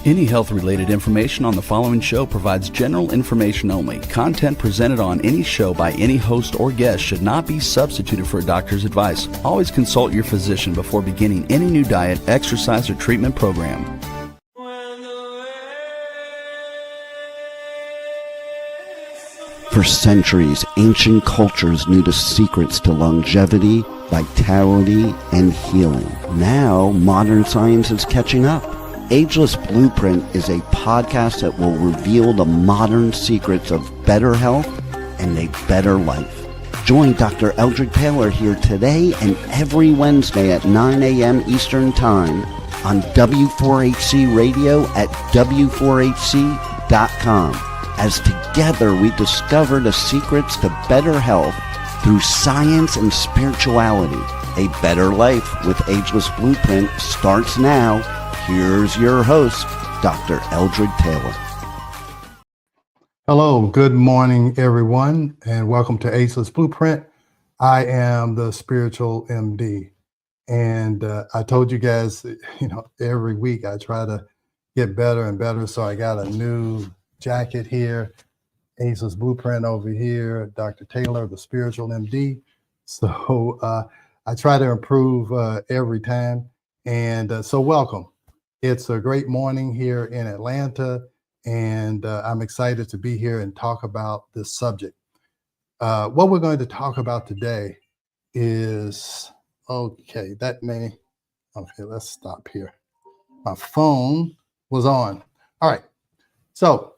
Any health-related information on the following show provides general information only. Content presented on any show by any host or guest should not be substituted for a doctor's advice. Always consult your physician before beginning any new diet, exercise, or treatment program. For centuries, ancient cultures knew the secrets to longevity, vitality, and healing. Now, modern science is catching up. Ageless Blueprint is a podcast that will reveal the modern secrets of better health and a better life. Join Dr. Eldred Taylor here today and every Wednesday at 9 a.m. Eastern Time on W4HC Radio at W4HC.com. As together we discover the secrets to better health through science and spirituality. A better life with Ageless Blueprint starts now. Here's your host, Dr. Eldred Taylor. Hello, good morning, everyone, and welcome to Ageless Blueprint. I am the spiritual MD, and I told you guys, every week I try to get better and better. So I got a new jacket here, Ageless Blueprint over here, Dr. Taylor, the spiritual MD. So I try to improve every time, and so welcome. It's a great morning here in Atlanta, and I'm excited to be here and talk about this subject. What we're going to talk about today is, let's stop here. My phone was on. All right. So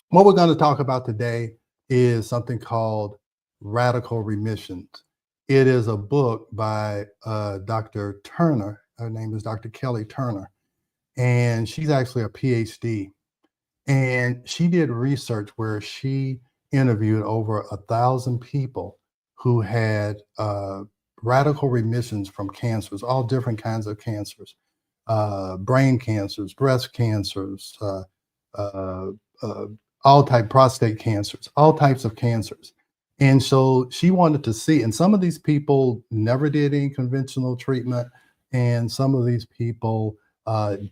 what we're going to talk about today is something called Radical Remission. It is a book by Dr. Turner. Her name is Dr. Kelly Turner, and she's actually a PhD. And she did research where she interviewed over 1,000 people who had radical remissions from cancers, all different kinds of cancers, brain cancers, breast cancers, prostate cancers, all types of cancers. And so she wanted to see, and some of these people never did any conventional treatment, and some of these people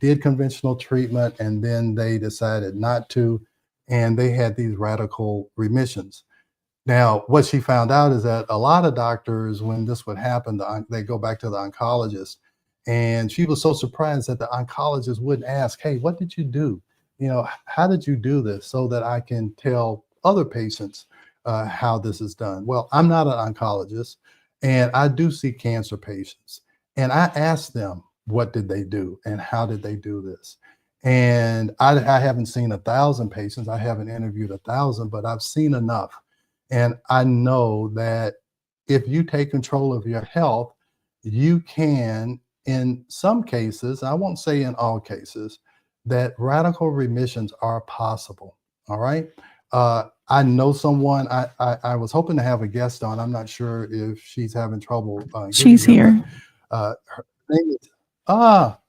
did conventional treatment, and then they decided not to, and they had these radical remissions. Now, what she found out is that a lot of doctors, when this would happen, they go back to the oncologist, and she was so surprised that the oncologist wouldn't ask, hey, what did you do? How did you do this so that I can tell other patients how this is done? Well, I'm not an oncologist, and I do see cancer patients. And I asked them, what did they do and how did they do this? And I haven't seen 1,000 patients. I haven't interviewed 1,000, but I've seen enough. And I know that if you take control of your health, you can, in some cases, I won't say in all cases, that radical remissions are possible. All right. I know someone, I was hoping to have a guest on. I'm not sure if she's having trouble. She's here. Her name is,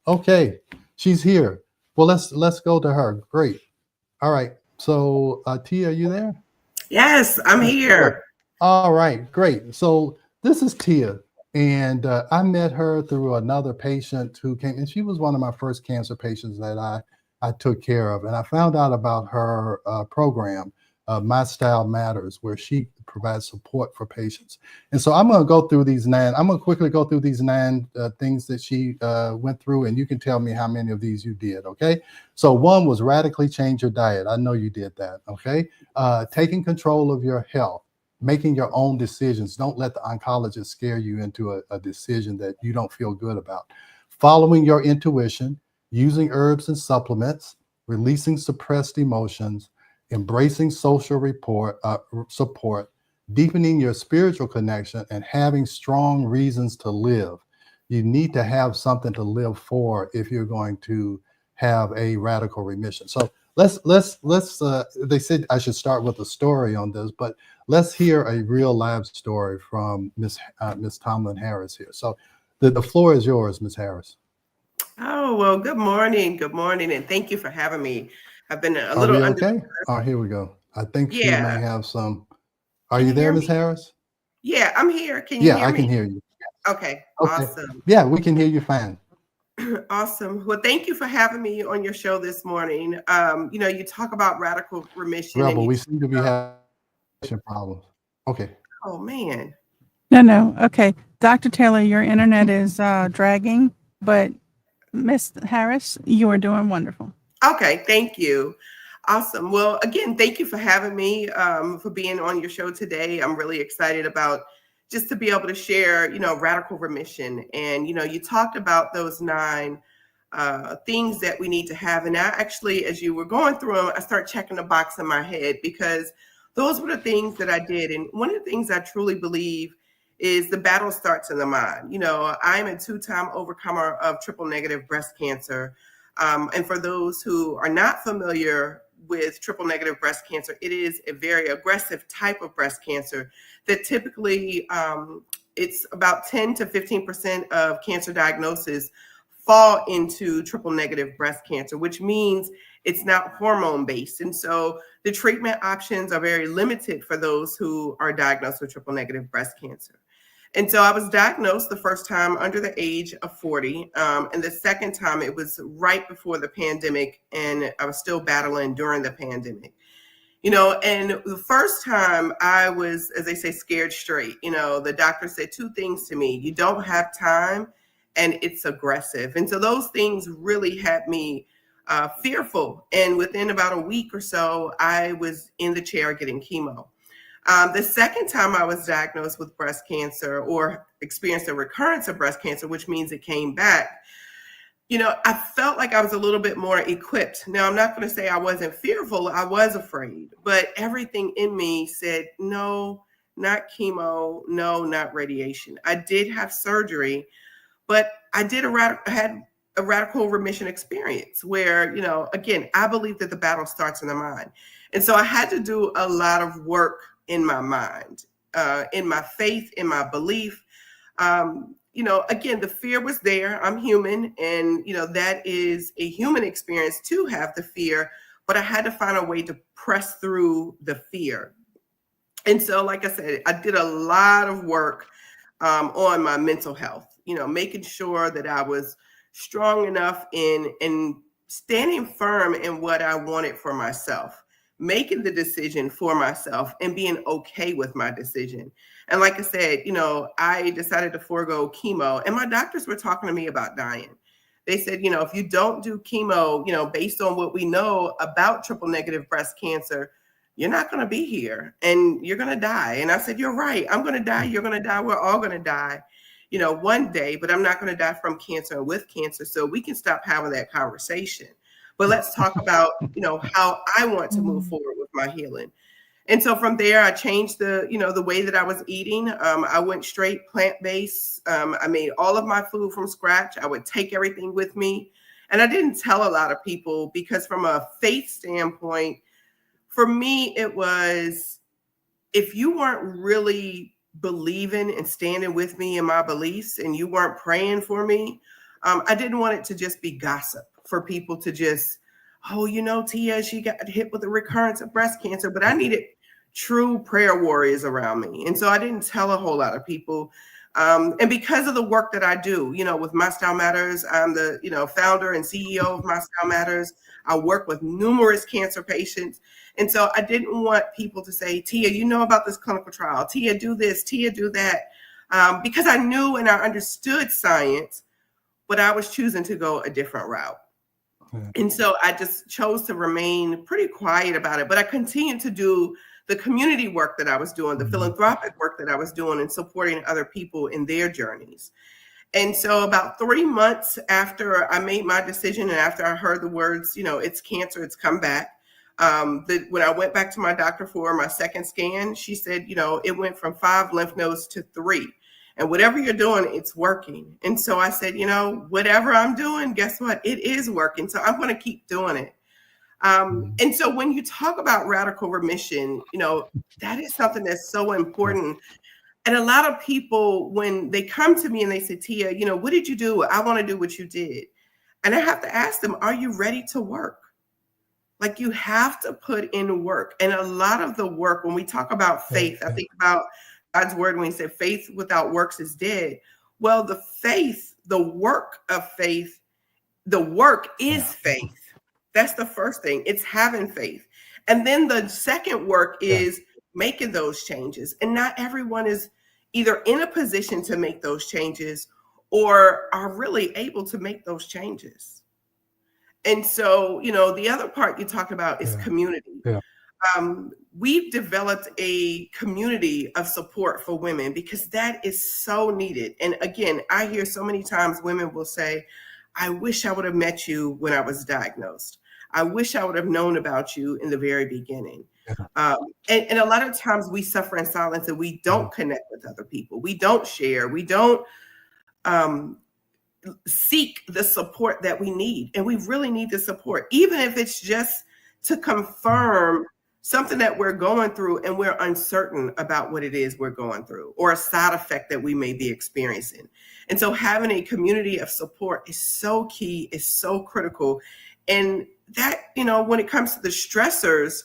okay. She's here. Well, let's go to her. Great. All right. So Tia, are you there? Yes, I'm here. All right, great. So this is Tia. And I met her through another patient who came, and she was one of my first cancer patients that I took care of. And I found out about her program, My Style Matters, where she provides support for patients. And so I'm going to quickly go through these nine things that she went through, and you can tell me how many of these you did, okay? So one was radically change your diet. I know you did that, okay? Taking control of your health, making your own decisions. Don't let the oncologist scare you into a decision that you don't feel good about. Following your intuition, using herbs and supplements, releasing suppressed emotions, embracing social support, deepening your spiritual connection, and having strong reasons to live. You need to have something to live for if you're going to have a radical remission. So let's they said I should start with a story on this, but let's hear a real live story from Miss Tomlin Harris here. So the floor is yours, Miss Harris. Oh, well, good morning, and thank you for having me. I've been a Are little we okay? Oh, here we go. I think she may have some. Are you there, Miss Harris? Yeah, I'm here. Can you hear me? I can hear you. Okay, awesome. Yeah, we can hear you fine. Awesome. Well, thank you for having me on your show this morning. You talk about radical remission and Rebel, you we talk seem to be about, having problems. Okay. oh man. No, no. Okay. Dr. Taylor, your internet is dragging, but Miss Harris, you are doing wonderful. Okay, thank you. Awesome. Well, again, thank you for having me, for being on your show today. I'm really excited about just to be able to share, radical remission. And, you talked about those 9 things that we need to have. And I actually, as you were going through them, I started checking the box in my head because those were the things that I did. And one of the things I truly believe is the battle starts in the mind. I'm a 2-time overcomer of triple negative breast cancer. And for those who are not familiar with triple negative breast cancer, it is a very aggressive type of breast cancer that typically it's about 10 to 15% of cancer diagnoses fall into triple negative breast cancer, which means it's not hormone based. And so the treatment options are very limited for those who are diagnosed with triple negative breast cancer. And so I was diagnosed the first time under the age of 40. And the second time it was right before the pandemic, and I was still battling during the pandemic. And the first time I was, as they say, scared straight. The doctor said 2 things to me: you don't have time, and it's aggressive. And so those things really had me fearful. And within about a week or so, I was in the chair getting chemo. The second time I was diagnosed with breast cancer or experienced a recurrence of breast cancer, which means it came back, I felt like I was a little bit more equipped. Now, I'm not going to say I wasn't fearful. I was afraid, but everything in me said, no, not chemo. No, not radiation. I did have surgery, but I had a radical remission experience where, again, I believe that the battle starts in the mind. And so I had to do a lot of work in my mind, in my faith, in my belief. Again, the fear was there. I'm human. And, that is a human experience to have the fear, but I had to find a way to press through the fear. And so, like I said, I did a lot of work on my mental health, making sure that I was strong enough in standing firm in what I wanted for myself, making the decision for myself and being okay with my decision. And like I said, I decided to forego chemo, and my doctors were talking to me about dying. They said, if you don't do chemo, based on what we know about triple negative breast cancer, you're not going to be here and you're going to die. And I said, you're right. I'm going to die. You're going to die. We're all going to die, one day, but I'm not going to die from cancer and with cancer. So we can stop having that conversation. But let's talk about, how I want to move forward with my healing. And so from there, I changed the way that I was eating. I went straight plant-based. I made all of my food from scratch. I would take everything with me. And I didn't tell a lot of people because from a faith standpoint, for me, it was, if you weren't really believing and standing with me in my beliefs and you weren't praying for me, I didn't want it to just be gossip for people to just, Tia, she got hit with a recurrence of breast cancer, but I needed true prayer warriors around me. And so I didn't tell a whole lot of people. And because of the work that I do, with My Style Matters, I'm the, founder and CEO of My Style Matters. I work with numerous cancer patients. And so I didn't want people to say, Tia, you know about this clinical trial. Tia, do this. Tia, do that. Because I knew and I understood science, but I was choosing to go a different route. And so I just chose to remain pretty quiet about it. But I continued to do the community work that I was doing, the philanthropic work that I was doing, and supporting other people in their journeys. And so about 3 months after I made my decision and after I heard the words, it's cancer, it's come back. When I went back to my doctor for my second scan, she said, it went from 5 lymph nodes to 3. And whatever you're doing, it's working. And so I said, whatever I'm doing, guess what? It is working. So I'm going to keep doing it. And so when you talk about radical remission, that is something that's so important. And a lot of people, when they come to me and they say, Tia, what did you do? I want to do what you did. And I have to ask them, are you ready to work? Like, you have to put in work. And a lot of the work, when we talk about faith, I think about God's word when he said faith without works is dead. Well, the work of faith the work is faith. That's the first thing. It's having faith. And then the second work is making those changes. And not everyone is either in a position to make those changes or are really able to make those changes. And so, the other part you talked about is community. Yeah. We've developed a community of support for women because that is so needed. And again, I hear so many times women will say, I wish I would have met you when I was diagnosed. I wish I would have known about you in the very beginning. And a lot of times we suffer in silence and we don't connect with other people. We don't share. We don't seek the support that we need. And we really need the support, even if it's just to confirm something that we're going through and we're uncertain about what it is we're going through or a side effect that we may be experiencing. And so having a community of support is so key, is so critical. And that, when it comes to the stressors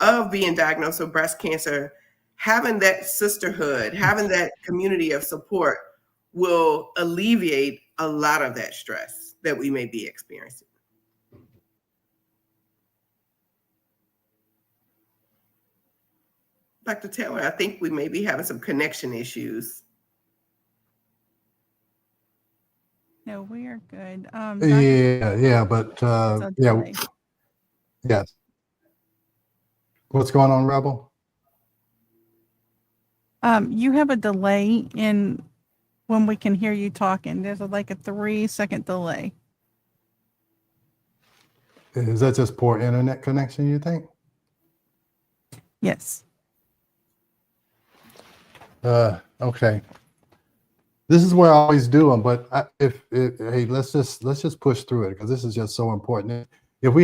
of being diagnosed with breast cancer, having that sisterhood, having that community of support will alleviate a lot of that stress that we may be experiencing. Dr. Taylor, I think we may be having some connection issues. No, we are good. Yes. What's going on, Rebel? You have a delay in when we can hear you talking. There's like a 3-second delay. Is that just poor internet connection, you think? Yes. Okay. This is where I always do them, but let's just push through it because this is just so important. If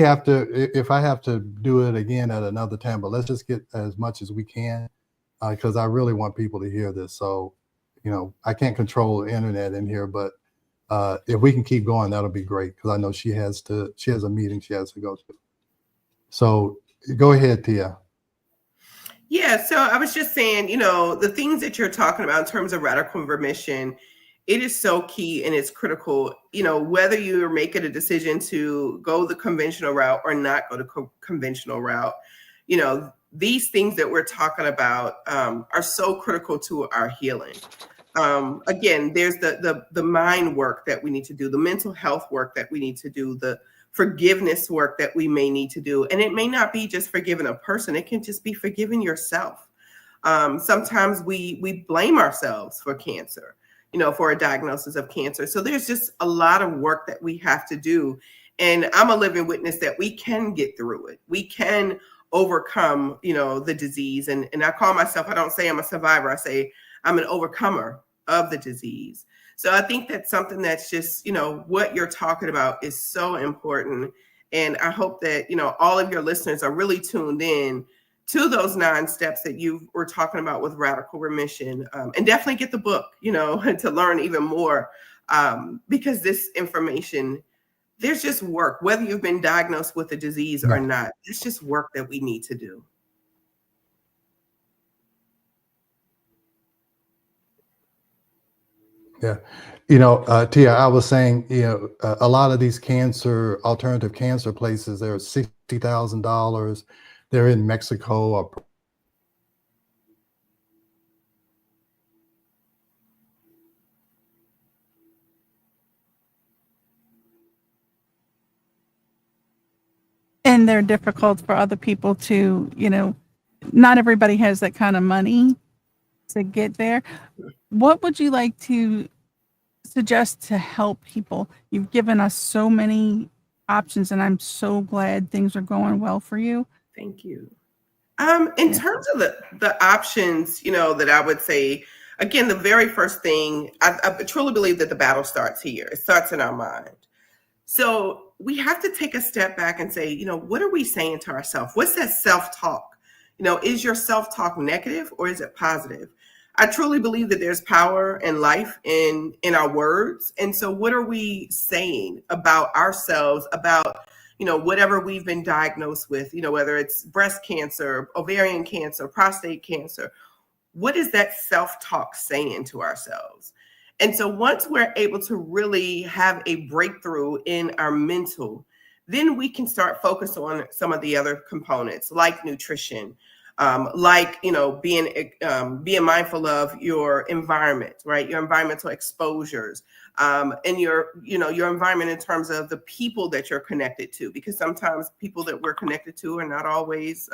I have to do it again at another time, but let's just get as much as we can because I really want people to hear this. So, I can't control the internet in here, but if we can keep going, that'll be great because I know she has a meeting she has to go to. So go ahead, Tia. Yeah, so I was just saying, the things that you're talking about in terms of radical remission, it is so key and it's critical, whether you're making a decision to go the conventional route or not go the conventional route, these things that we're talking about are so critical to our healing. Again, there's the mind work that we need to do, the mental health work that we need to do, the forgiveness work that we may need to do. And it may not be just forgiving a person. It can just be forgiving yourself. Sometimes we blame ourselves for cancer, for a diagnosis of cancer. So there's just a lot of work that we have to do. And I'm a living witness that we can get through it. We can overcome, the disease. And I call myself, I don't say I'm a survivor. I say I'm an overcomer of the disease. So I think that's something that's just, what you're talking about is so important. And I hope that, all of your listeners are really tuned in to those 9 steps that you were talking about with radical remission, and definitely get the book, to learn even more, because this information, there's just work, whether you've been diagnosed with a disease or not, it's just work that we need to do. Yeah. Tia, I was saying, a lot of these alternative cancer places, they're $60,000. They're in Mexico or And they're difficult for other people to, not everybody has that kind of money to get there. What would you like to suggest to help people? You've given us so many options, and I'm so glad things are going well for you. Thank you. In terms of the options, that I would say, again, the very first thing, I truly believe that the battle starts here. It starts in our mind. So we have to take a step back and say, what are we saying to ourselves? What's that self-talk? Is your self-talk negative or is it positive? I truly believe that there's power and life in our words. And so what are we saying about ourselves, about, whatever we've been diagnosed with, whether it's breast cancer, ovarian cancer, prostate cancer? What is that self-talk saying to ourselves? And so once we're able to really have a breakthrough in our mental, then we can start focus on some of the other components like nutrition, like, you know, being mindful of your environment, right? Your environmental exposures, and your environment in terms of the people that you're connected to, because sometimes people that we're connected to are not always,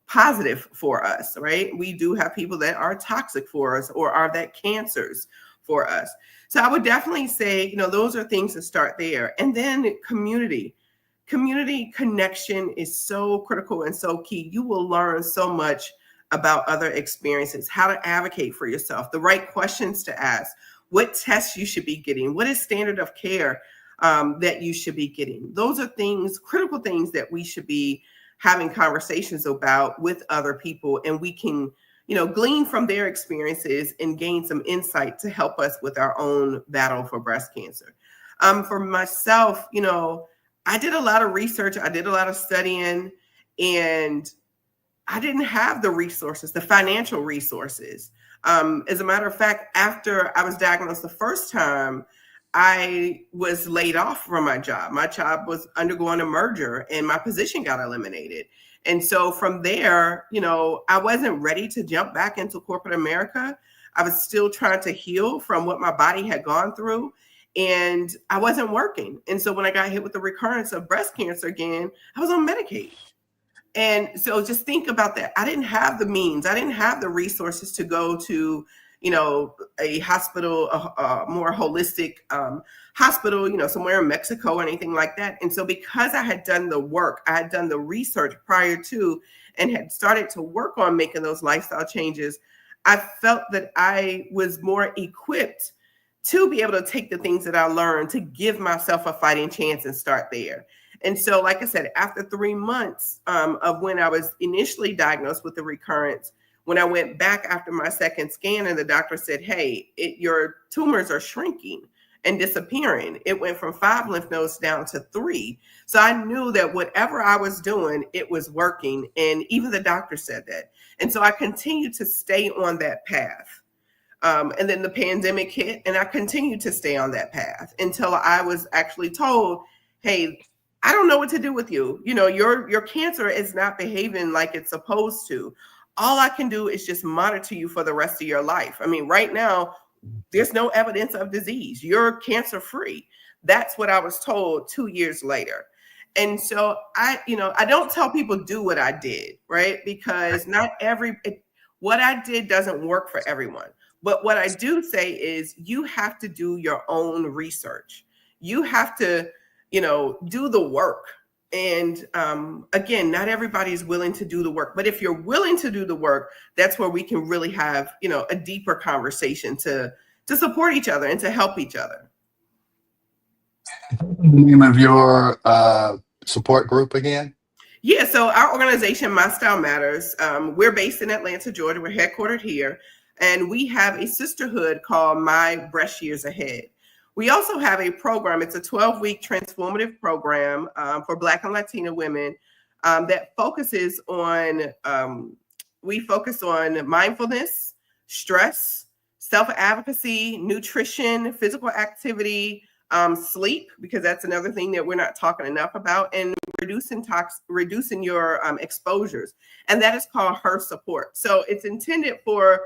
positive for us, right? We do have people that are toxic for us or are that cancers for us. So I would definitely say, you know, those are things to start there. And then community connection is so critical and so key. You will learn so much about other experiences, how to advocate for yourself, the right questions to ask, what tests you should be getting, what is standard of care that you should be getting. Those are things, critical things that we should be having conversations about with other people, and we can, you know, glean from their experiences and gain some insight to help us with our own battle for breast cancer. For myself, you know, I did a lot of research, I did a lot of studying, and I didn't have the resources, the financial resources. As a matter of fact, after I was diagnosed the first time, I was laid off from my job. My job was undergoing a merger and my position got eliminated. And so from there, you know, I wasn't ready to jump back into corporate America. I was still trying to heal from what my body had gone through, and I wasn't working. And so when I got hit with the recurrence of breast cancer again, I was on Medicaid. And so just think about that. I didn't have the means. I didn't have the resources to go to, you know, a hospital, a more holistic hospital, you know, somewhere in Mexico or anything like that. And so because I had done the work, I had done the research prior to and had started to work on making those lifestyle changes, I felt that I was more equipped to be able to take the things that I learned to give myself a fighting chance and start there. And so, like I said, after 3 months of when I was initially diagnosed with the recurrence, when I went back after my second scan and the doctor said, hey, your tumors are shrinking and disappearing. It went from 5 lymph nodes down to 3. So I knew that whatever I was doing, it was working. And even the doctor said that. And so I continued to stay on that path. And then the pandemic hit and I continued to stay on that path until I was actually told, hey, I don't know what to do with you. You know, your cancer is not behaving like it's supposed to. All I can do is just monitor you for the rest of your life. I mean, right now, there's no evidence of disease. You're cancer free. That's what I was told 2 years later. And so I don't tell people do what I did, right? Because what I did doesn't work for everyone. But what I do say is you have to do your own research. You have to, you know, do the work. And again, not everybody is willing to do the work. But if you're willing to do the work, that's where we can really have, you know, a deeper conversation to support each other and to help each other. The name of your support group again? Yeah, so our organization, My Style Matters, we're based in Atlanta, Georgia. We're headquartered here. And we have a sisterhood called My Breast Years Ahead. We also have a program. It's a 12-week transformative program for Black and Latina women that focuses on, we focus on mindfulness, stress, self-advocacy, nutrition, physical activity, sleep, because that's another thing that we're not talking enough about, and reducing your exposures. And that is called Her Support. So it's intended for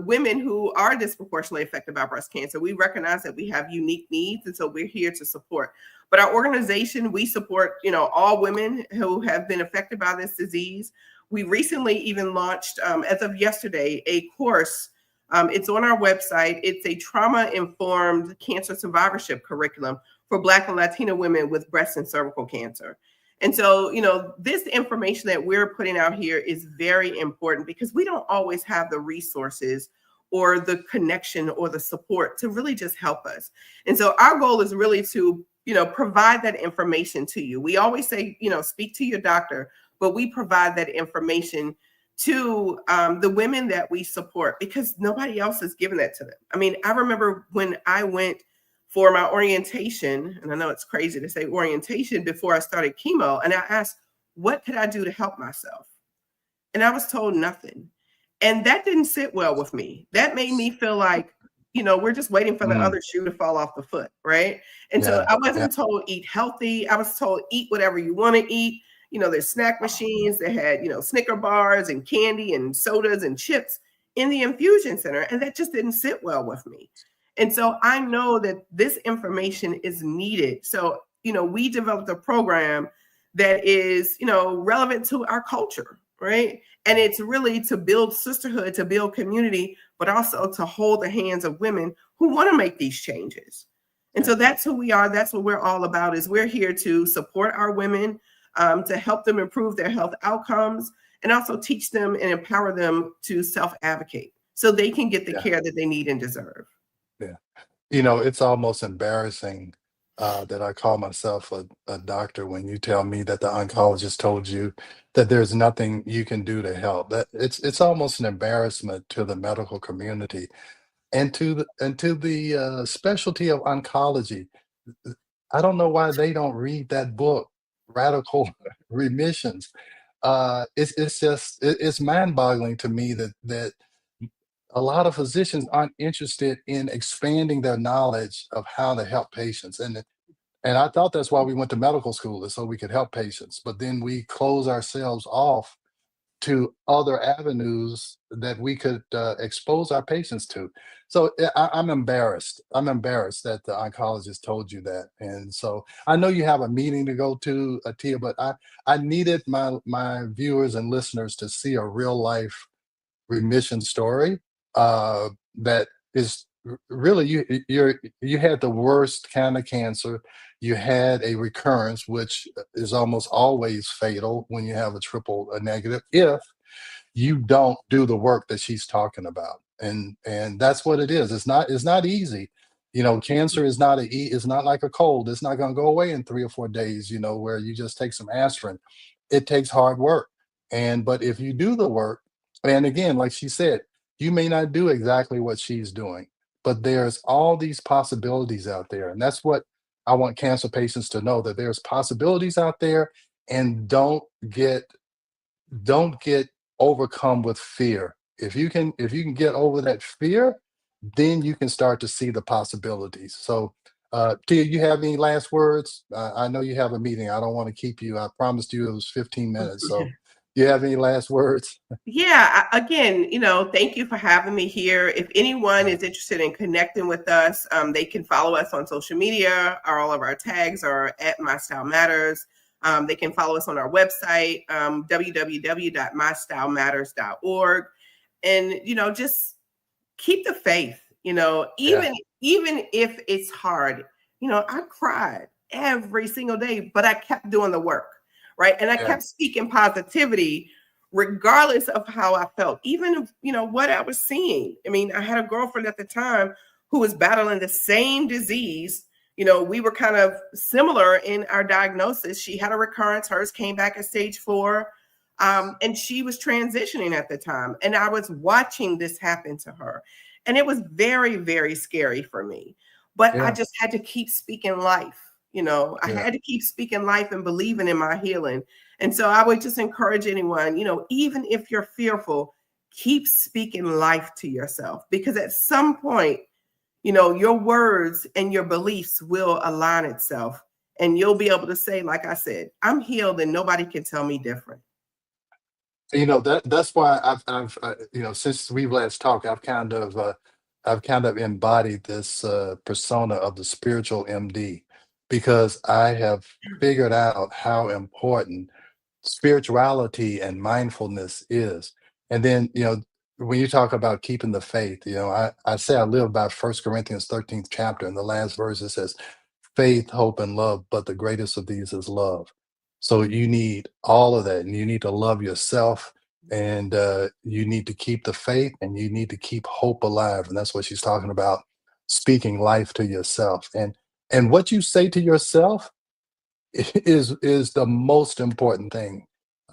women who are disproportionately affected by breast cancer. We recognize that we have unique needs, and so we're here to support. But our organization, we support, you know, all women who have been affected by this disease. We recently even launched, as of yesterday, a course. It's on our website. It's a trauma-informed cancer survivorship curriculum for Black and Latina women with breast and cervical cancer. And so, you know, this information that we're putting out here is very important because we don't always have the resources or the connection or the support to really just help us. And so our goal is really to, you know, provide that information to you. We always say, you know, speak to your doctor, but we provide that information to the women that we support because nobody else is giving that to them. I mean, I remember when I went for my orientation, and I know it's crazy to say orientation before I started chemo, and I asked, what could I do to help myself? And I was told nothing. And that didn't sit well with me. That made me feel like we're just waiting for the Mm, other shoe to fall off the foot, right? And so yeah, I yeah, wasn't told eat healthy. I was told eat whatever you want to eat. There's snack machines that had, Snicker bars and candy and sodas and chips in the infusion center. And that just didn't sit well with me. And so I know that this information is needed. So, we developed a program that is, relevant to our culture, right? And it's really to build sisterhood, to build community, but also to hold the hands of women who want to make these changes. And so that's who we are. That's what we're all about. Is we're here to support our women, to help them improve their health outcomes, and also teach them and empower them to self-advocate so they can get the yeah, care that they need and deserve. yeah. It's almost embarrassing that I call myself a doctor when you tell me that the oncologist told you that there's nothing you can do to help. That it's almost an embarrassment to the medical community and to the specialty of oncology. I don't know why they don't read that book, Radical Remissions. It's just it's mind-boggling to me that a lot of physicians aren't interested in expanding their knowledge of how to help patients. And I thought that's why we went to medical school, is so we could help patients. But then we close ourselves off to other avenues that we could expose our patients to. So I'm embarrassed. I'm embarrassed that the oncologist told you that. And so I know you have a meeting to go to, Atia, but I needed my viewers and listeners to see a real life remission story that is really you had the worst kind of cancer. You had a recurrence, which is almost always fatal when you have a triple negative if you don't do the work that she's talking about. And that's what it is. It's not easy. Cancer is it's not like a cold. It's not going to go away in 3 or 4 days, where you just take some aspirin. It takes hard work. But if you do the work, and again, like she said, you may not do exactly what she's doing, but there's all these possibilities out there. And that's what I want cancer patients to know, that there's possibilities out there. And don't get overcome with fear. If you can get over that fear, then you can start to see the possibilities. So Tia, you have any last words? I know you have a meeting. I don't want to keep you. I promised you it was 15 minutes. So you have any last words? Yeah, again, thank you for having me here. If anyone Yeah. is interested in connecting with us, they can follow us on social media. All of our tags are at My Style Matters. They can follow us on our website, www.mystylematters.org. And, just keep the faith, Yeah. even if it's hard. I cried every single day, but I kept doing the work, right? And I Yeah. kept speaking positivity regardless of how I felt, even if, what I was seeing. I mean, I had a girlfriend at the time who was battling the same disease. We were kind of similar in our diagnosis. She had a recurrence, hers came back at stage 4. And she was transitioning at the time. And I was watching this happen to her. And it was very, very scary for me. But I Yeah. just had to keep speaking life. I Yeah. had to keep speaking life and believing in my healing. And so I would just encourage anyone, even if you're fearful, keep speaking life to yourself, because at some point, your words and your beliefs will align itself, and you'll be able to say, like I said, I'm healed and nobody can tell me different. That's why I've since we've last talked, I've kind of embodied this persona of the spiritual MD, because I have figured out how important spirituality and mindfulness is. And then, when you talk about keeping the faith, I say I live by First Corinthians 13th chapter. In the last verse, it says, faith, hope, and love, but the greatest of these is love. So you need all of that, and you need to love yourself, and you need to keep the faith, and you need to keep hope alive. And that's what she's talking about, speaking life to yourself. And what you say to yourself is the most important thing.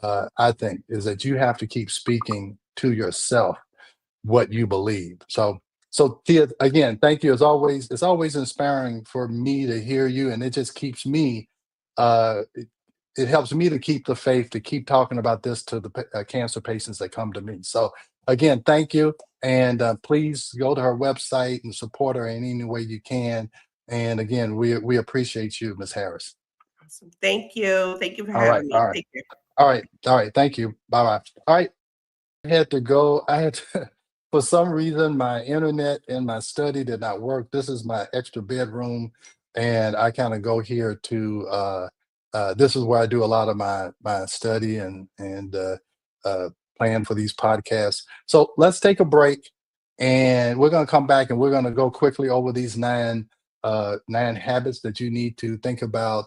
I think is that you have to keep speaking to yourself what you believe. So Tia, again, thank you as always. It's always inspiring for me to hear you, and it just keeps me uh it helps me to keep the faith, to keep talking about this to the cancer patients that come to me. So again, thank you. And please go to her website and support her in any way you can. And again, we appreciate you, Ms. Harris. Awesome. Thank you. Thank you for All right, having me. all right, Take care. all right, all right. Thank you. Bye bye. All right. I had to go. I had to, for some reason, my internet in my study did not work. This is my extra bedroom, and I kind of go here to. This is where I do a lot of my study and uh, plan for these podcasts. So let's take a break, and we're going to come back and we're going to go quickly over these nine habits that you need to think about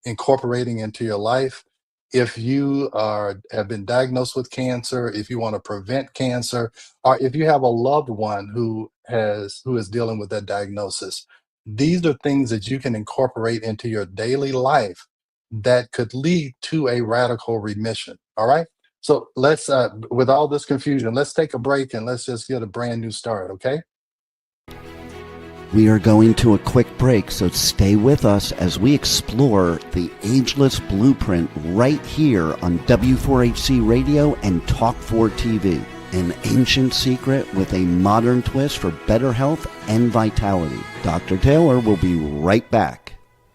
incorporating into your life. If you have been diagnosed with cancer, if you want to prevent cancer, or if you have a loved one who is dealing with that diagnosis, these are things that you can incorporate into your daily life that could lead to a radical remission. All right. So let's, with all this confusion, let's take a break and let's just get a brand new start. Okay. We are going to a quick break, so stay with us as we explore the ageless blueprint right here on W4HC Radio and Talk4 TV. An ancient secret with a modern twist for better health and vitality. Dr. Taylor will be right back.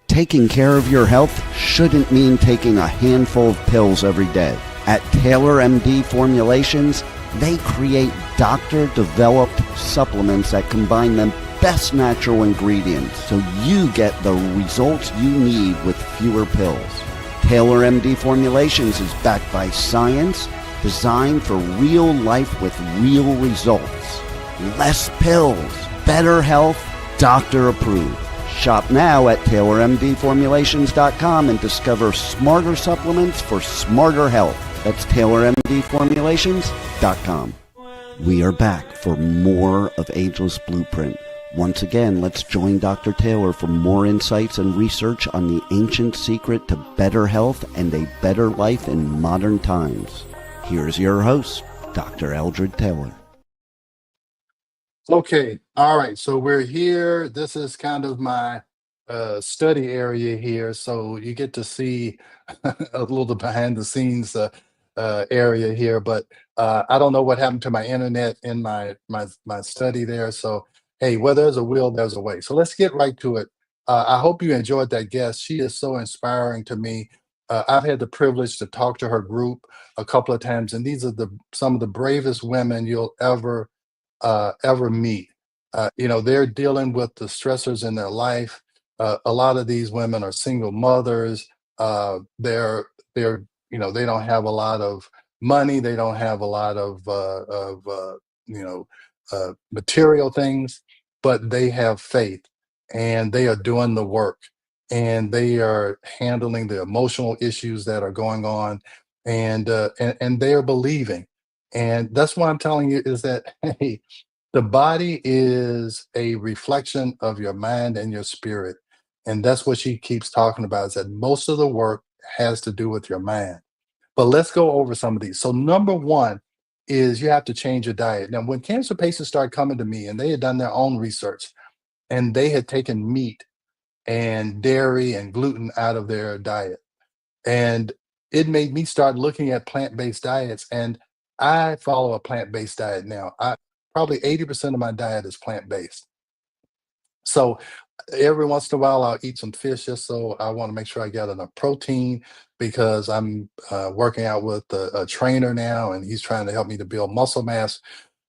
Taking care of your health shouldn't mean taking a handful of pills every day. At Taylor MD Formulations, they create doctor-developed supplements that combine the best natural ingredients so you get the results you need with fewer pills. Taylor MD Formulations is backed by science, designed for real life with real results. Less pills, better health, doctor approved. Shop now at TaylorMDFormulations.com and discover smarter supplements for smarter health. That's TaylorMDFormulations.com. We are back for more of Ageless Blueprint. Once again, let's join Dr. Taylor for more insights and research on the ancient secret to better health and a better life in modern times. Here's your host, Dr. Eldred Taylor. Okay. All right. So we're here. This is kind of my study area here. So you get to see a little behind the scenes area here, but I don't know what happened to my internet in my study there. So hey, where there's a will, there's a way. So let's get right to it. I hope you enjoyed that guest. She is so inspiring to me. I've had the privilege to talk to her group a couple of times, and these are some of the bravest women you'll ever meet. They're dealing with the stressors in their life. A lot of these women are single mothers. They're they don't have a lot of money. They don't have a lot of material things, but they have faith and they are doing the work and they are handling the emotional issues that are going on and they are believing. And that's why I'm telling you is that, hey, the body is a reflection of your mind and your spirit. And that's what she keeps talking about is that most of the work has to do with your mind. But let's go over some of these. So number one is you have to change your diet. Now, when cancer patients started coming to me and they had done their own research and they had taken meat and dairy and gluten out of their diet, and it made me start looking at plant-based diets. And I follow a plant-based diet now. Probably 80% of my diet is plant-based. So every once in a while, I'll eat some fish just so I want to make sure I get enough protein because I'm working out with a trainer now and he's trying to help me to build muscle mass.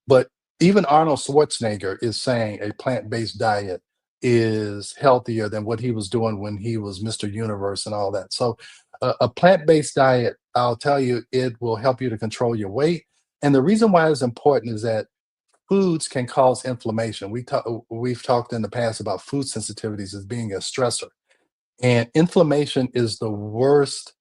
But even Arnold Schwarzenegger is saying a plant-based diet is healthier than what he was doing when he was Mr. Universe and all that. So a plant-based diet, I'll tell you, it will help you to control your weight. And the reason why it's important is that foods can cause inflammation. We've talked in the past about food sensitivities as being a stressor. And inflammation is the worst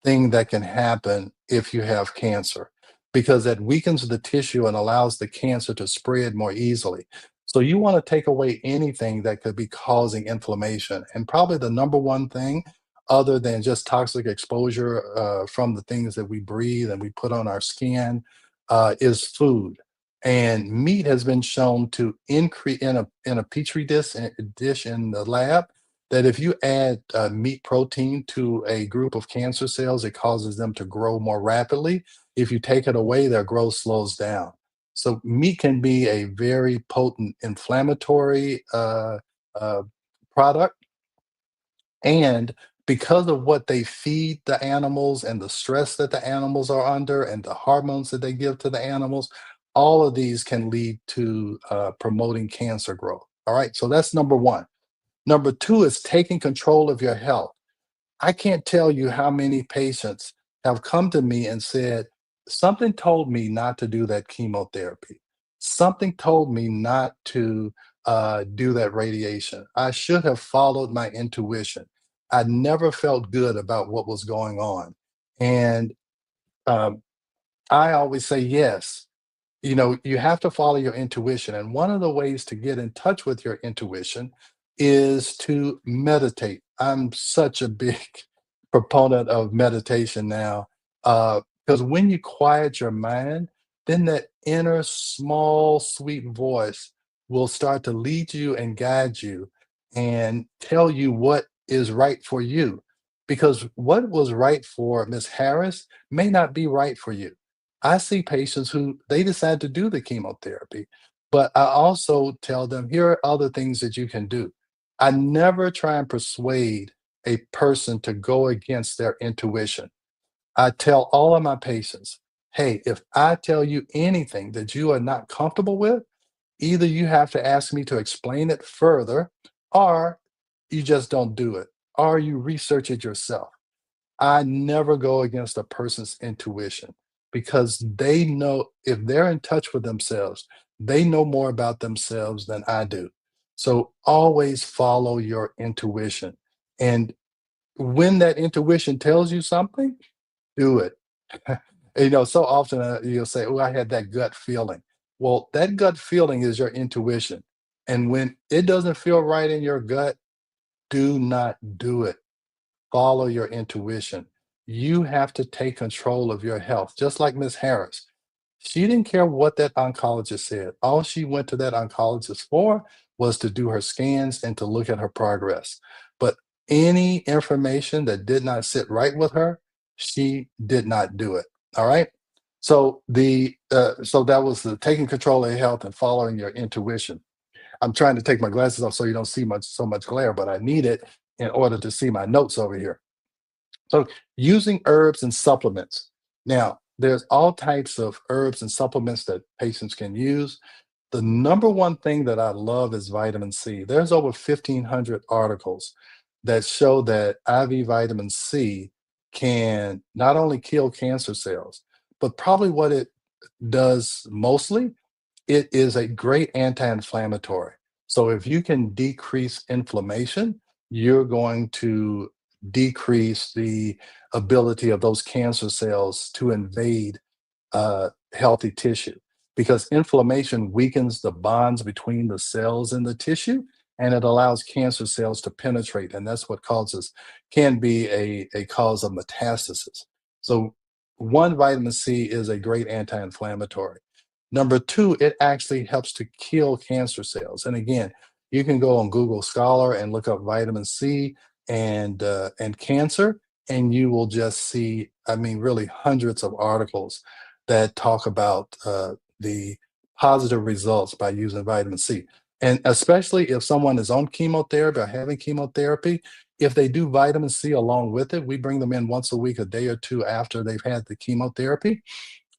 thing that can happen if you have cancer because it weakens the tissue and allows the cancer to spread more easily. So you want to take away anything that could be causing inflammation. And probably the number one thing, other than just toxic exposure from the things that we breathe and we put on our skin, is food. And meat has been shown to increase in a petri dish in the lab. that if you add meat protein to a group of cancer cells, it causes them to grow more rapidly. If you take it away, their growth slows down. So meat can be a very potent inflammatory uh, product. And because of what they feed the animals and the stress that the animals are under and the hormones that they give to the animals, all of these can lead to promoting cancer growth. All right, so that's number one. Number two is taking control of your health. I can't tell you how many patients have come to me and said, something told me not to do that chemotherapy. Something told me not to do that radiation. I should have followed my intuition. I never felt good about what was going on. And um, I always say, yes, you have to follow your intuition. And one of the ways to get in touch with your intuition is to meditate. I'm such a big proponent of meditation now, because when you quiet your mind, then that inner small sweet voice will start to lead you and guide you and tell you what is right for you, because what was right for Miss Harris may not be right for you. I see patients who they decide to do the chemotherapy, but I also tell them, here are other things that you can do. I never try and persuade a person to go against their intuition. I tell all of my patients, hey, if I tell you anything that you are not comfortable with, either you have to ask me to explain it further, or you just don't do it, or you research it yourself. I never go against a person's intuition because they know, if they're in touch with themselves, they know more about themselves than I do. So always follow your intuition. And when that intuition tells you something, do it. So often you'll say, oh, I had that gut feeling. Well, that gut feeling is your intuition. And when it doesn't feel right in your gut, do not do it. Follow your intuition. You have to take control of your health, just like Miss Harris. She didn't care what that oncologist said. All she went to that oncologist for was to do her scans and to look at her progress. But any information that did not sit right with her, she did not do it. All right. So that was the taking control of your health and following your intuition. I'm trying to take my glasses off so you don't see so much glare, but I need it in order to see my notes over here. So using herbs and supplements. Now, there's all types of herbs and supplements that patients can use. The number one thing that I love is vitamin C. There's over 1,500 articles that show that IV vitamin C can not only kill cancer cells, but probably what it does mostly, it is a great anti-inflammatory. So if you can decrease inflammation, you're going to decrease the ability of those cancer cells to invade healthy tissue, because inflammation weakens the bonds between the cells in the tissue, and it allows cancer cells to penetrate, and that's what can be a cause of metastasis. So one, vitamin C is a great anti-inflammatory. Number two, it actually helps to kill cancer cells. And again, you can go on Google Scholar and look up vitamin C and cancer, and you will just see, I mean, really hundreds of articles that talk about the positive results by using vitamin C. And especially if someone is on chemotherapy or having chemotherapy, if they do vitamin C along with it, we bring them in once a week, a day or two after they've had the chemotherapy,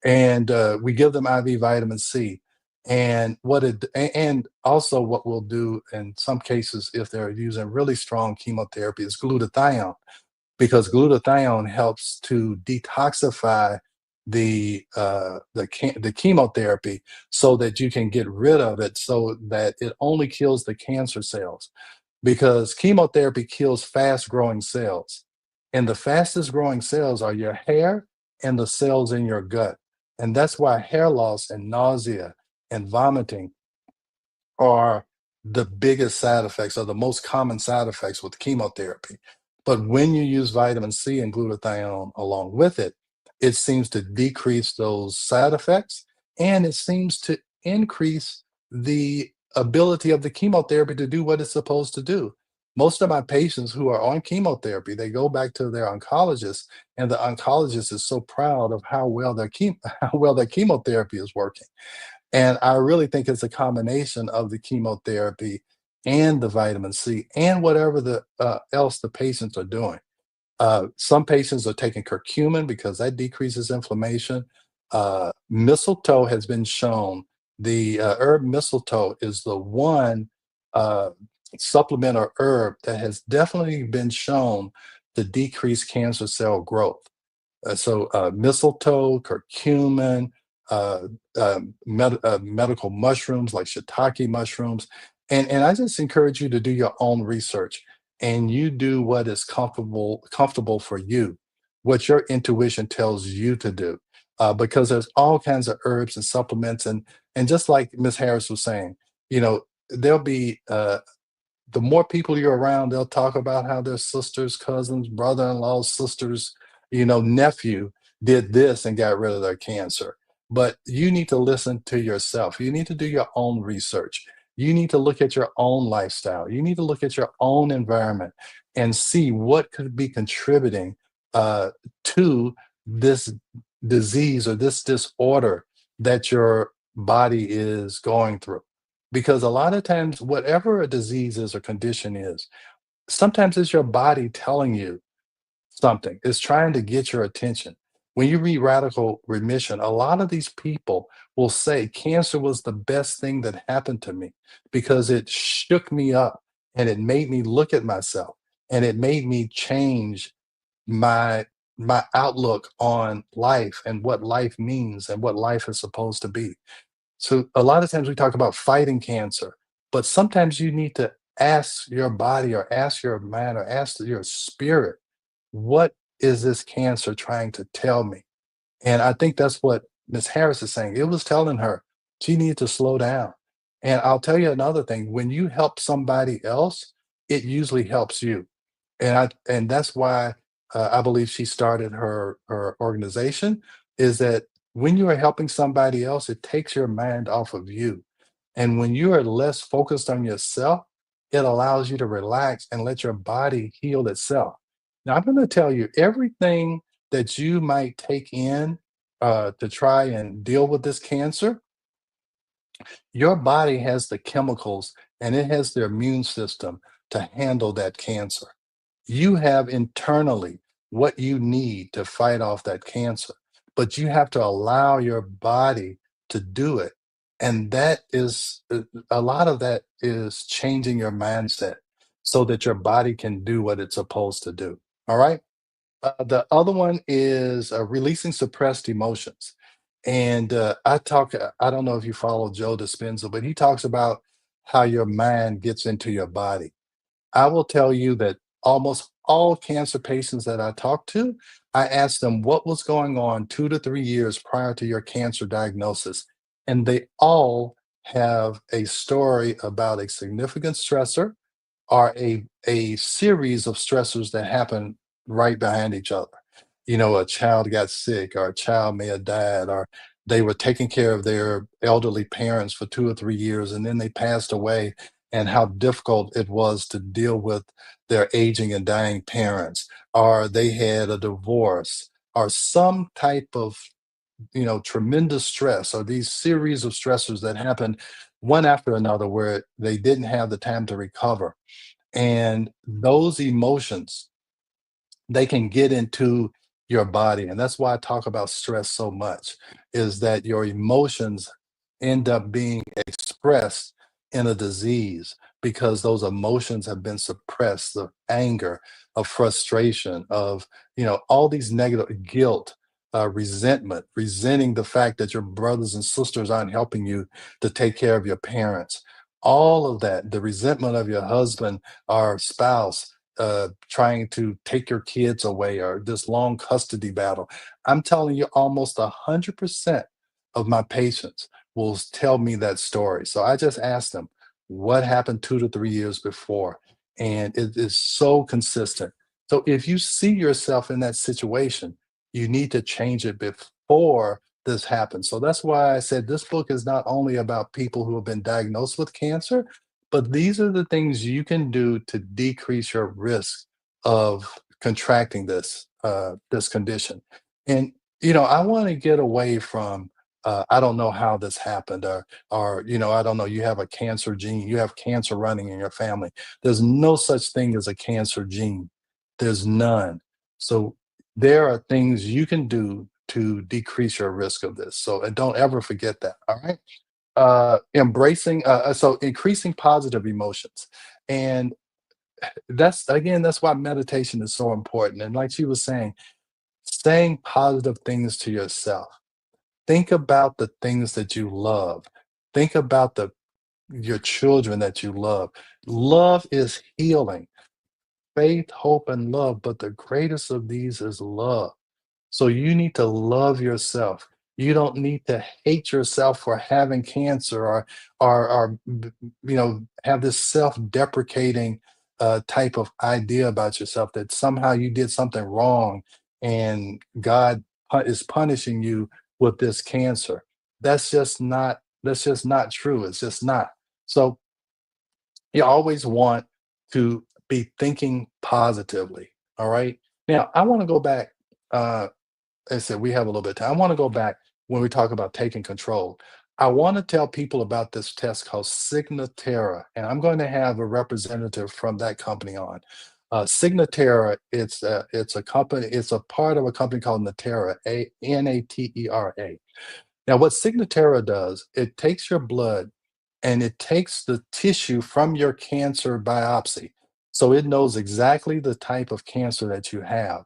and we give them IV vitamin C. And also what we'll do in some cases, if they're using really strong chemotherapy, is glutathione, because glutathione helps to detoxify the chemotherapy so that you can get rid of it, so that it only kills the cancer cells, because chemotherapy kills fast growing cells, and the fastest growing cells are your hair and the cells in your gut. And that's why hair loss and nausea and vomiting are the biggest side effects, or the most common side effects with chemotherapy. But when you use vitamin C and glutathione along with it, it seems to decrease those side effects, and it seems to increase the ability of the chemotherapy to do what it's supposed to do. Most of my patients who are on chemotherapy, they go back to their oncologist, and the oncologist is so proud of how well how well their chemotherapy is working. And I really think it's a combination of the chemotherapy and the vitamin C and whatever the else the patients are doing. Some patients are taking curcumin because that decreases inflammation. Mistletoe has been shown. The herb mistletoe is the one uh, supplement or herb that has definitely been shown to decrease cancer cell growth. Mistletoe, curcumin, uh, medical mushrooms like shiitake mushrooms, and I just encourage you to do your own research and you do what is comfortable for you, what your intuition tells you to do, because there's all kinds of herbs and supplements, and just like Miss Harris was saying, there'll be the more people you're around, they'll talk about how their sisters, cousins, brother-in-law, sisters, nephew did this and got rid of their cancer. But you need to listen to yourself. You need to do your own research. You need to look at your own lifestyle. You need to look at your own environment and see what could be contributing to this disease or this disorder that your body is going through. Because a lot of times, whatever a disease is or condition is, sometimes it's your body telling you something. It's trying to get your attention. When you read Radical Remission, a lot of these people will say cancer was the best thing that happened to me because it shook me up and it made me look at myself and it made me change my my outlook on life and what life means and what life is supposed to be. So a lot of times we talk about fighting cancer, but sometimes you need to ask your body or ask your mind or ask your spirit, what is this cancer trying to tell me? And I think that's what Miss Harris is saying. It was telling her she needed to slow down. And I'll tell you another thing, when you help somebody else, it usually helps you. And that's why I believe she started her organization, is that when you are helping somebody else, it takes your mind off of you. And when you are less focused on yourself, it allows you to relax and let your body heal itself. Now, I'm going to tell you everything that you might take in to try and deal with this cancer, your body has the chemicals and it has the immune system to handle that cancer. You have internally what you need to fight off that cancer, but you have to allow your body to do it. And that is a lot of that is changing your mindset so that your body can do what it's supposed to do. All right. The other one is releasing suppressed emotions. And I don't know if you follow Joe Dispenza, but he talks about how your mind gets into your body. I will tell you that almost all cancer patients that I talk to, I ask them what was going on 2 to 3 years prior to your cancer diagnosis. And they all have a story about a significant stressor or a series of stressors that happen right behind each other. A child got sick, or a child may have died, or they were taking care of their elderly parents for 2 or 3 years and then they passed away, and how difficult it was to deal with their aging and dying parents, or they had a divorce, or some type of tremendous stress, or these series of stressors that happened one after another where they didn't have the time to recover. And those emotions, they can get into your body. And that's why I talk about stress so much, is that your emotions end up being expressed in a disease because those emotions have been suppressed, of anger, of frustration, of all these negative guilt, resentment, resenting the fact that your brothers and sisters aren't helping you to take care of your parents. All of that, the resentment of your husband or spouse trying to take your kids away, or this long custody battle. I'm telling you, almost 100% of my patients will tell me that story. So I just ask them, what happened 2 to 3 years before? And it is so consistent. So if you see yourself in that situation, you need to change it before this happens. So that's why I said this book is not only about people who have been diagnosed with cancer, But these are the things you can do to decrease your risk of contracting this condition. And I want to get away from I don't know how this happened, or I don't know, you have a cancer gene, you have cancer running in your family. There's no such thing as a cancer gene. There's none. So there are things you can do to decrease your risk of this. So and don't ever forget that. All right. So increasing positive emotions. And that's why meditation is so important. And like she was saying, saying positive things to yourself. Think about the things that you love. Think about your children that you love. Love is healing. Faith, hope, and love, but the greatest of these is love. So you need to love yourself. You don't need to hate yourself for having cancer, or have this self-deprecating type of idea about yourself, that somehow you did something wrong and God is punishing you with this cancer. That's just not true. It's just not. So you always want to be thinking positively. All right. Now I want to go back. I said we have a little bit of time. I want to go back when we talk about taking control. I want to tell people about this test called Signatera, and I'm going to have a representative from that company on. Signatera, it's a company, it's a part of a company called Natera, Natera. Now, what Signatera does, it takes your blood and it takes the tissue from your cancer biopsy. So it knows exactly the type of cancer that you have.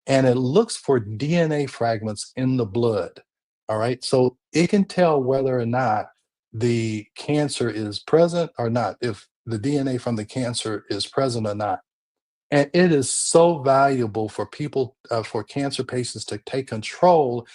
And it looks for DNA fragments in the blood. All right. So it can tell whether or not the cancer is present or not, if the DNA from the cancer is present or not. And it is so valuable for people, for cancer patients to take control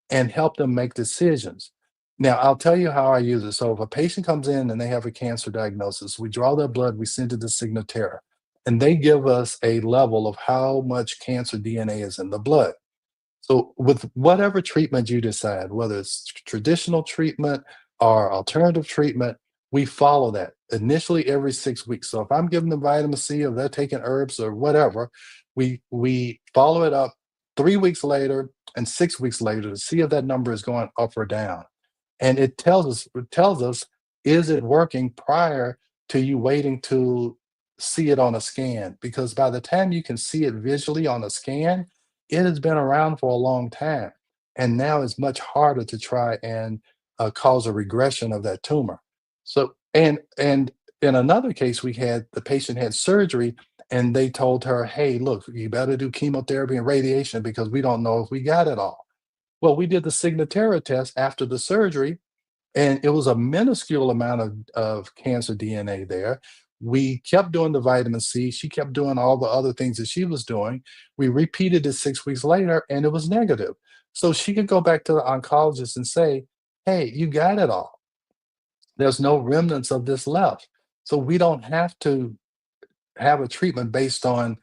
and help them make decisions. Now, I'll tell you how I use it. So, if a patient comes in and they have a cancer diagnosis, we draw their blood, we send it to Signatera, and they give us a level of how much cancer DNA is in the blood. So, with whatever treatment you decide, whether it's traditional treatment or alternative treatment, we follow that initially every 6 weeks. So, if I'm giving them vitamin C or they're taking herbs or whatever, we follow it up 3 weeks later and 6 weeks later to see if that number is going up or down. And it tells us, is it working prior to you waiting to see it on a scan? Because by the time you can see it visually on a scan, it has been around for a long time. And now it's much harder to try and cause a regression of that tumor. So, and in another case, we had the patient had surgery and they told her, hey, look, you better do chemotherapy and radiation because we don't know if we got it all. Well, we did the Signatera test after the surgery, and it was a minuscule amount of cancer DNA there. We kept doing the vitamin C. She kept doing all the other things that she was doing. We repeated it 6 weeks later, and it was negative. So she could go back to the oncologist and say, hey, you got it all. There's no remnants of this left. So we don't have to have a treatment based on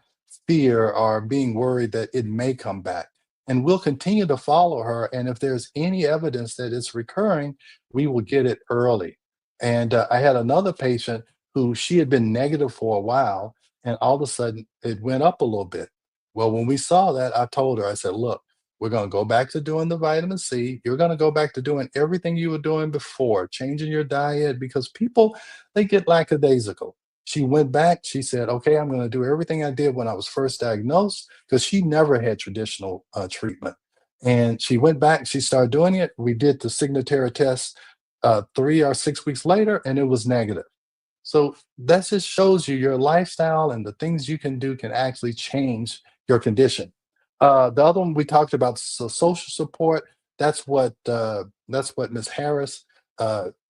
fear or being worried that it may come back. And we'll continue to follow her. And if there's any evidence that it's recurring, we will get it early. And I had another patient who she had been negative for a while, and all of a sudden it went up a little bit. Well, when we saw that, I told her, I said, look, we're going to go back to doing the vitamin C. You're going to go back to doing everything you were doing before, changing your diet, because people, they get lackadaisical. She went back. She said, okay, I'm going to do everything I did when I was first diagnosed, because she never had traditional treatment. And she went back, she started doing it. We did the Signatera test 3 or 6 weeks later, and it was negative. So that just shows you your lifestyle and the things you can do can actually change your condition. The other one we talked about, so social support. That's what Miss Harris.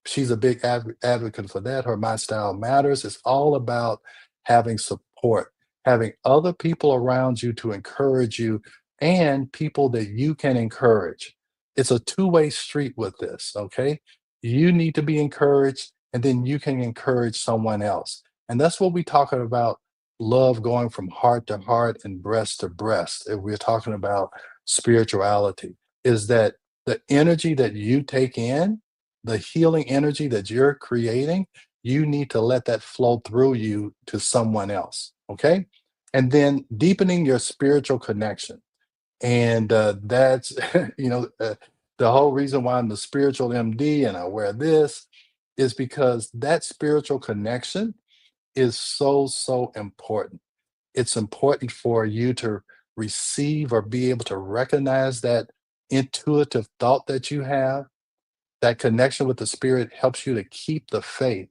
She's a big advocate for that. Her My Style Matters. It's all about having support, having other people around you to encourage you, and people that you can encourage. It's a two-way street with this. Okay, you need to be encouraged, and then you can encourage someone else. And that's what we're talking about, love going from heart to heart and breast to breast. If we're talking about spirituality, is that the energy that you take in, the healing energy that you're creating, you need to let that flow through you to someone else. Okay. And then deepening your spiritual connection. And that's, you know, the whole reason why I'm the spiritual MD and I wear this is because that spiritual connection is so, so important. It's important for you to receive or be able to recognize that intuitive thought that you have. That connection with the spirit helps you to keep the faith,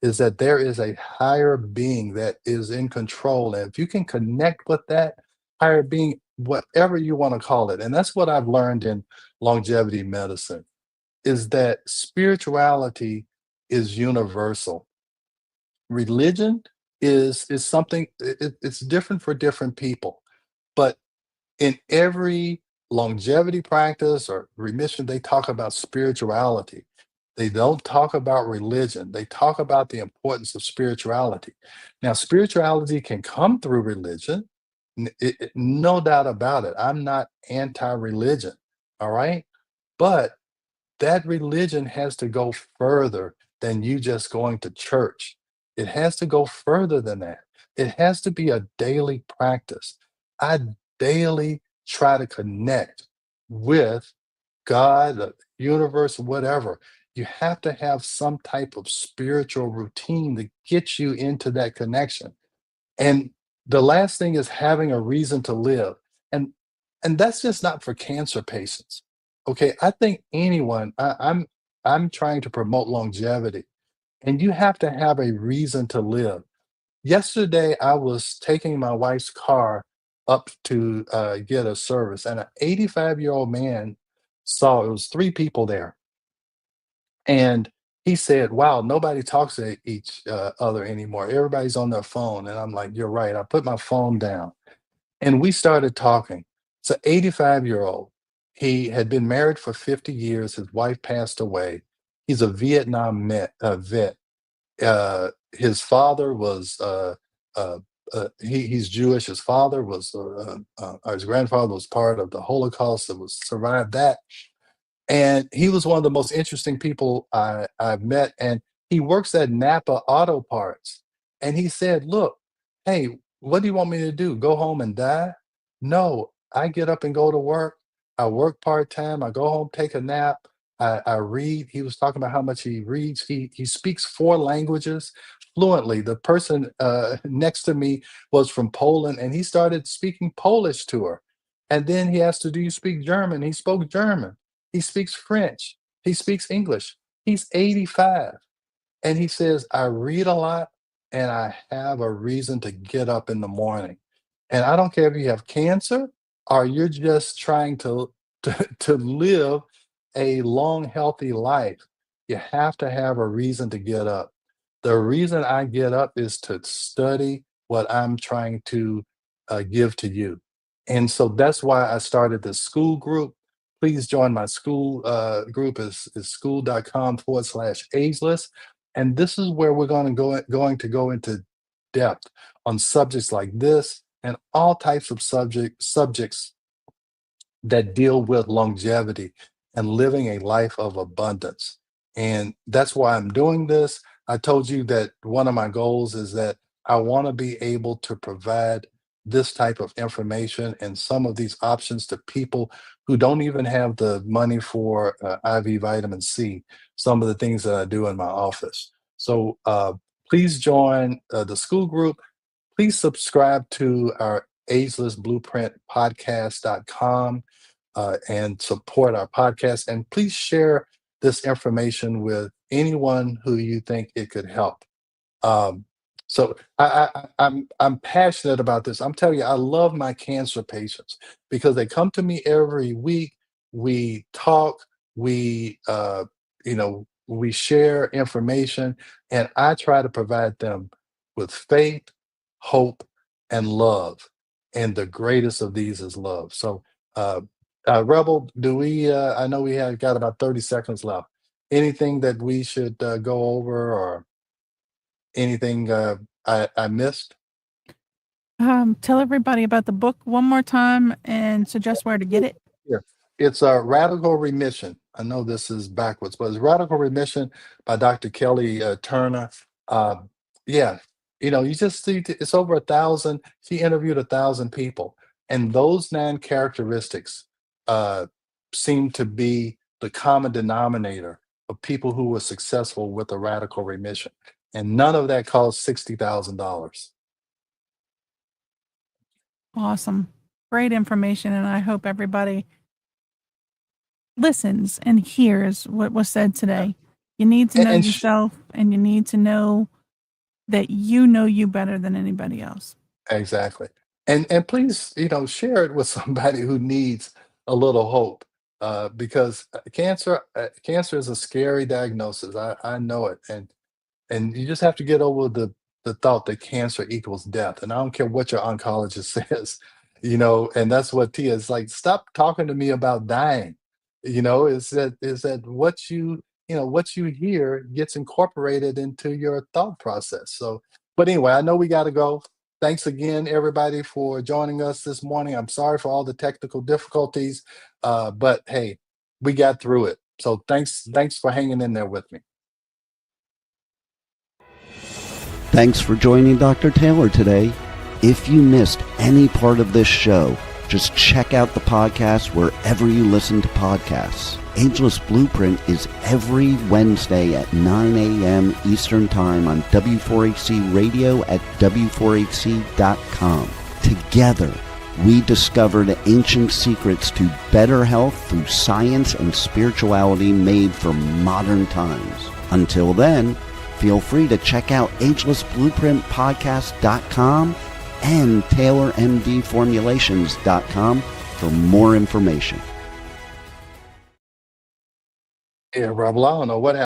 is that there is a higher being that is in control. And if you can connect with that higher being, whatever you want to call it, and that's what I've learned in longevity medicine, is that spirituality is universal. Religion is something, it's different for different people, but in every longevity practice or remission, they talk about spirituality. They don't talk about religion. They talk about the importance of spirituality. Now, spirituality can come through religion, no doubt about it. I'm not anti-religion, all right? But that religion has to go further than you just going to church. It has to go further than that. It has to be a daily practice. I daily try to connect with God, the universe, whatever. You have to have some type of spiritual routine to get you into that connection. And the last thing is having a reason to live. And and that's just not for cancer patients. Okay, I think anyone, I'm trying to promote longevity, and you have to have a reason to live. Yesterday, I was taking my wife's car up to get a service, and an 85-year-old man saw, it was three people there, and he said, "Wow, nobody talks to each other anymore. Everybody's on their phone." And I'm like, "You're right." I put my phone down, and we started talking. It's an 85-year-old. He had been married for 50 years. His wife passed away. He's a Vietnam vet. His father was he's Jewish. His father was or his grandfather was part of the Holocaust that was survived that, and he was one of the most interesting people I've met. And he works at Napa Auto Parts. And he said, "Look, hey, what do you want me to do? Go home and die? No, I get up and go to work. I work part time. I go home, take a nap. I read." He was talking about how much he reads. He speaks four languages fluently. The person next to me was from Poland, and he started speaking Polish to her. And then he asked her, "Do you speak German?" He spoke German. He speaks French. He speaks English. He's 85. And he says, "I read a lot and I have a reason to get up in the morning." And I don't care if you have cancer or you're just trying to live a long, healthy life. You have to have a reason to get up. The reason I get up is to study what I'm trying to give to you. And so that's why I started the school group. Please join my school group is school.com/ageless. And this is where we're going to go into depth on subjects like this and all types of subjects that deal with longevity and living a life of abundance. And that's why I'm doing this. I told you that one of my goals is that I want to be able to provide this type of information and some of these options to people who don't even have the money for IV vitamin C, some of the things that I do in my office. So please join the school group. Please subscribe to our Ageless Blueprint podcast.com and support our podcast. And please share this information with anyone who you think it could help. Um, so I'm passionate about this. I'm telling you, I love my cancer patients because they come to me every week. We talk, we we share information, and I try to provide them with faith, hope, and love. And the greatest of these is love. So, Rebel, do we? I know we have got about 30 seconds left. Anything that we should go over, or anything I missed? Tell everybody about the book one more time and suggest where to get it. Yeah. It's a Radical Remission. I know this is backwards, but it's Radical Remission by Dr. Kelly Turner. Uh, yeah, you just see it's over 1,000. She interviewed 1,000 people, and those 9 characteristics uh, seem to be the common denominator of people who were successful with a radical remission, and none of that cost $60,000. Awesome. Great information. And I hope everybody listens and hears what was said today. You need to And, know and yourself, and you need to know that you know you better than anybody else. Exactly. And please, share it with somebody who needs a little hope. Because cancer is a scary diagnosis. I know it. And you just have to get over the thought that cancer equals death. And I don't care what your oncologist says, and that's what Tia is like. Stop talking to me about dying. Is that what you hear gets incorporated into your thought process. So, but anyway, I know we got to go. Thanks again, everybody, for joining us this morning. I'm sorry for all the technical difficulties, but hey, we got through it. So thanks for hanging in there with me. Thanks for joining Dr. Taylor today. If you missed any part of this show, just check out the podcast wherever you listen to podcasts. Ageless Blueprint is every Wednesday at 9 a.m. Eastern Time on W4HC Radio at W4HC.com. Together, we discover the ancient secrets to better health through science and spirituality made for modern times. Until then, feel free to check out agelessblueprintpodcast.com and taylormdformulations.com for more information. Yeah, Rob, well, I don't know what happened.